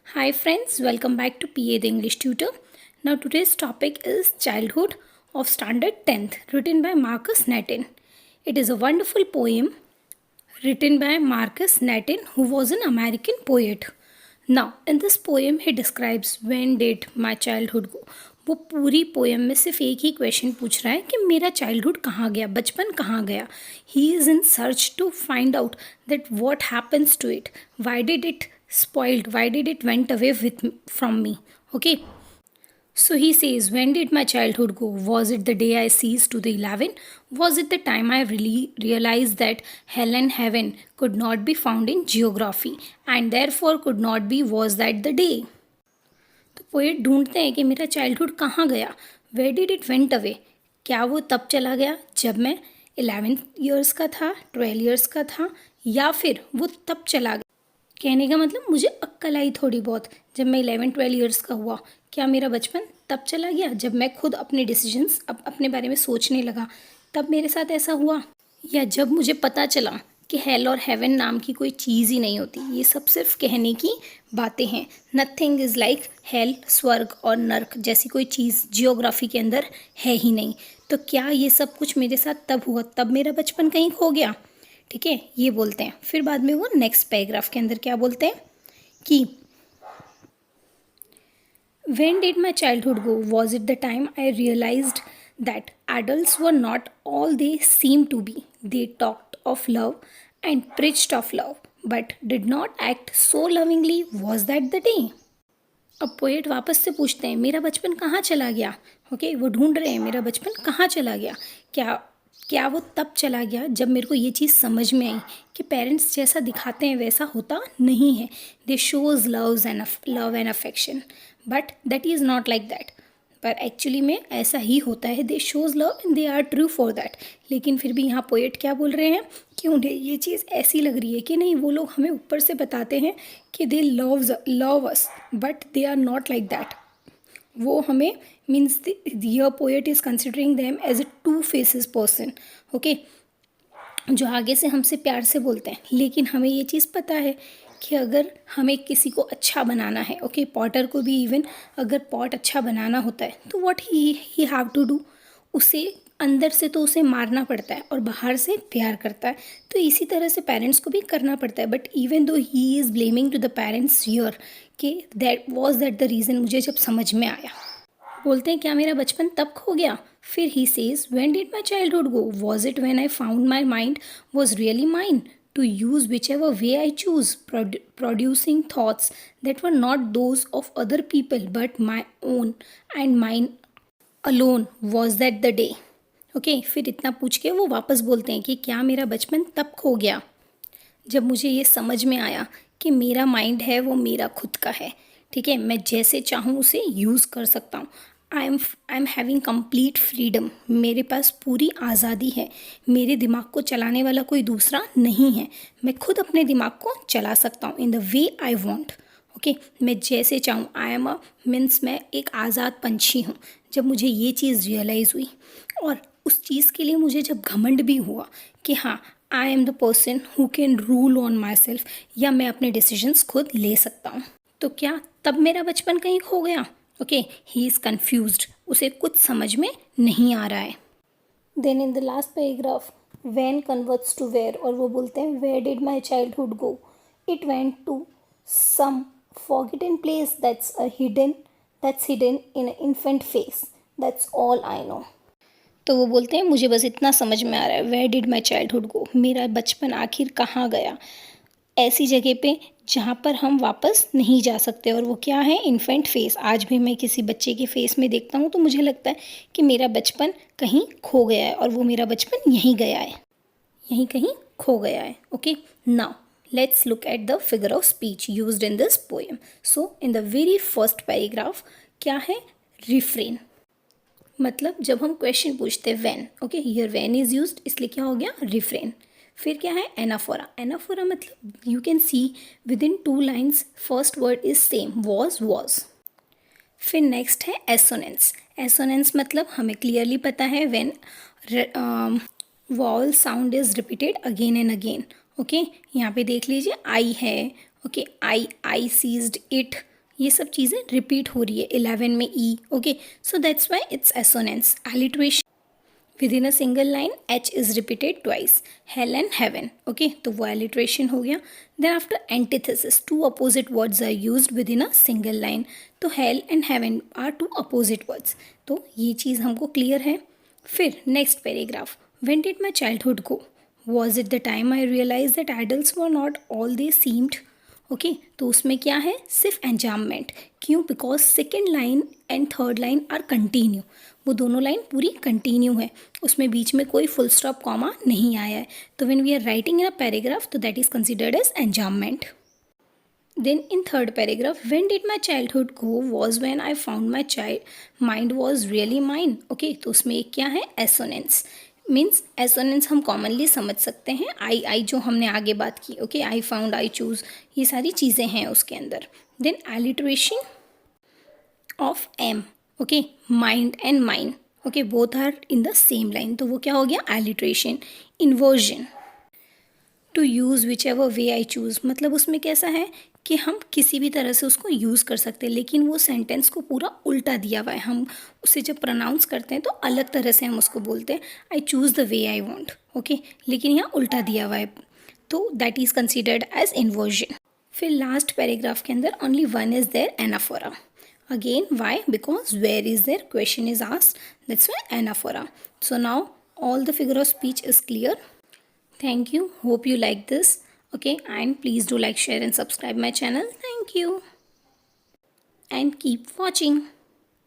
Hi friends, welcome back to PA the English Tutor. Now today's topic is Childhood of Standard 10th, written by Marcus Natin. It is a wonderful poem written by Marcus Natin, who was an American poet. Now in this poem he describes when did my childhood go. वो पूरी poem में सिर्फ एक ही question पूछ रहा है कि मेरा चाइल्डहुड कहाँ गया, बचपन कहाँ गया. He is in search to find out that what happens to it, why did it spoiled, why did it went away from me. Okay, so he says, when did my childhood go? Was it the day I ceased to the 11? Was it the time I really realized that hell and heaven could not be found in geography and therefore could not be? Was that the day? तो poet ढूंढते हैं कि मेरा childhood कहाँ गया. Where did it went away. क्या वो तब चला गया जब मैं 11 ईयर्स का था, 12 ईयर्स का था, या फिर वो तब चला गया. कहने का मतलब मुझे अक्ल आई थोड़ी बहुत जब मैं 11-12 ईयर्स का हुआ. क्या मेरा बचपन तब चला गया जब मैं खुद अपने डिसीजंस अपने बारे में सोचने लगा, तब मेरे साथ ऐसा हुआ? या जब मुझे पता चला कि हेल और हेवन नाम की कोई चीज़ ही नहीं होती, ये सब सिर्फ कहने की बातें हैं. नथिंग इज़ लाइक हेल, स्वर्ग और नर्क जैसी कोई चीज़ जियोग्राफी के अंदर है ही नहीं. तो क्या ये सब कुछ मेरे साथ तब हुआ, तब मेरा बचपन कहीं खो गया? ठीक है, ये बोलते हैं. फिर बाद में वो नेक्स्ट पैराग्राफ के अंदर क्या बोलते हैं कि when did my childhood go. Was it the time I realized that adults were not all they seem to be. They talked of love and preached of love but did not act so lovingly. Was that the day. अब poet वापस से पूछते हैं मेरा बचपन कहाँ चला गया. ओके, वो ढूंढ रहे हैं मेरा बचपन कहाँ चला गया. क्या वो तब चला गया जब मेरे को ये चीज़ समझ में आई कि पेरेंट्स जैसा दिखाते हैं वैसा होता नहीं है. They shows love and affection but that is not like that. पर एक्चुअली में ऐसा ही होता है. They shows love and they are true for that. लेकिन फिर भी यहाँ पोएट क्या बोल रहे हैं कि उन्हें ये चीज़ ऐसी लग रही है कि नहीं, वो लोग हमें ऊपर से बताते हैं कि they love us but they are not like that. वो हमें means the poet is considering them as a two faces person. Okay, जो आगे से हमसे प्यार से बोलते हैं, लेकिन हमें ये चीज़ पता है कि अगर हमें किसी को अच्छा बनाना है, ओके, पॉटर को भी इवन अगर पॉट अच्छा बनाना होता है तो what he have to do, उसे अंदर से तो उसे मारना पड़ता है और बाहर से प्यार करता है. तो इसी तरह से पेरेंट्स को भी करना पड़ता है. But even though he is blaming to the parents here कि दैट द रीज़न. मुझे जब समझ में आया, बोलते हैं क्या मेरा बचपन तब खो गया. फिर he says when did my childhood go. Was it when I found my mind was really mine to use whichever way I choose, producing thoughts that were not those of other people but my own and mine alone. Was that the day. Okay, फिर इतना पूछ के वो वापस बोलते हैं कि क्या मेरा बचपन तब खो गया जब मुझे ये समझ में आया कि मेरा माइंड है वो मेरा खुद का है. ठीक है, मैं जैसे चाहूँ उसे यूज़ कर सकता हूँ. I am having complete freedom. मेरे पास पूरी आज़ादी है. मेरे दिमाग को चलाने वाला कोई दूसरा नहीं है. मैं खुद अपने दिमाग को चला सकता हूँ in the way I want. Okay, मैं जैसे चाहूँ. आई एम मीन्स मैं एक आज़ाद पंछी हूँ. जब मुझे ये चीज़ रियलाइज़ हुई और उस चीज़ के लिए मुझे जब घमंड भी हुआ कि हाँ, I am the person who can rule on my self, या मैं अपने डिसीजंस खुद ले सकता हूँ, तो क्या तब मेरा बचपन कहीं खो गया. Okay, he is confused. उसे कुछ समझ में नहीं आ रहा है. Then in the last paragraph when converts to where, और वो बोलते हैं where did my childhood go. It went to some forgotten place that's hidden in an infant face. That's all I know. तो वो बोलते हैं मुझे बस इतना समझ में आ रहा है, where did my childhood go, मेरा बचपन आखिर कहाँ गया, ऐसी जगह पे जहाँ पर हम वापस नहीं जा सकते. और वो क्या है, इन्फेंट फेस. आज भी मैं किसी बच्चे के फेस में देखता हूँ तो मुझे लगता है कि मेरा बचपन कहीं खो गया है, और वो मेरा बचपन यहीं गया है, यहीं कहीं खो गया है. Okay, now let's look at the figure of speech used in this poem. So in the very first paragraph क्या है, refrain. मतलब जब हम क्वेश्चन पूछते हैं when, okay, here when is used, इसलिए क्या हो गया, refrain. फिर क्या है, anaphora. anaphora मतलब you can see within 2 lines first word is same, was. फिर नेक्स्ट है assonance. assonance मतलब हमें क्लियरली पता है when vowel sound is repeated again and again. Okay, यहाँ पे देख लीजिए आई है. ओके, आई सीज्ड इट, ये सब चीज़ें रिपीट हो रही है 11 में E. Okay, so that's why it's assonance. Alliteration within a single line h is repeated twice, hell and heaven. Okay, तो वो alliteration हो गया. Then after antithesis, two opposite words are used within a single line. तो hell and heaven are two opposite words. तो ये चीज़ हमको clear है. फिर next paragraph, when did my childhood go? Was it the time I realized that adults were not all they seemed? Okay तो उसमें क्या है, सिर्फ एंजाममेंट. क्यों? Because second line and third line are continue. वो दोनों लाइन पूरी continue है, उसमें बीच में कोई फुल स्टॉप कॉमा नहीं आया है. तो when we are writing in a paragraph तो that is considered as enjambment. Then in third paragraph, when did my childhood go was when I found my child mind was really mine. Okay, तो उसमें एक क्या है, assonance. Means assonance हम commonly समझ सकते हैं, आई जो हमने आगे बात की. Okay, I found, I choose, ये सारी चीज़ें हैं उसके अंदर. Then alliteration of M. Okay, mind and mine. Okay, both are in the same line, तो वो क्या हो गया, alliteration. Inversion, to use whichever way I choose. मतलब उसमें कैसा है कि हम किसी भी तरह से उसको यूज़ कर सकते हैं, लेकिन वो सेंटेंस को पूरा उल्टा दिया हुआ है. हम उसे जब प्रोनाउंस करते हैं तो अलग तरह से हम उसको बोलते हैं, I choose the way I want. Okay, लेकिन यहाँ उल्टा दिया हुआ है, तो that is considered as inversion. फिर लास्ट पैराग्राफ के अंदर only one is there, anaphora. Again why, because where is there question is asked, that's why anaphora. So now all the figure of speech is clear. Thank you. Hope you like this. Okay, and please do like, share and subscribe my channel. Thank you. And keep watching.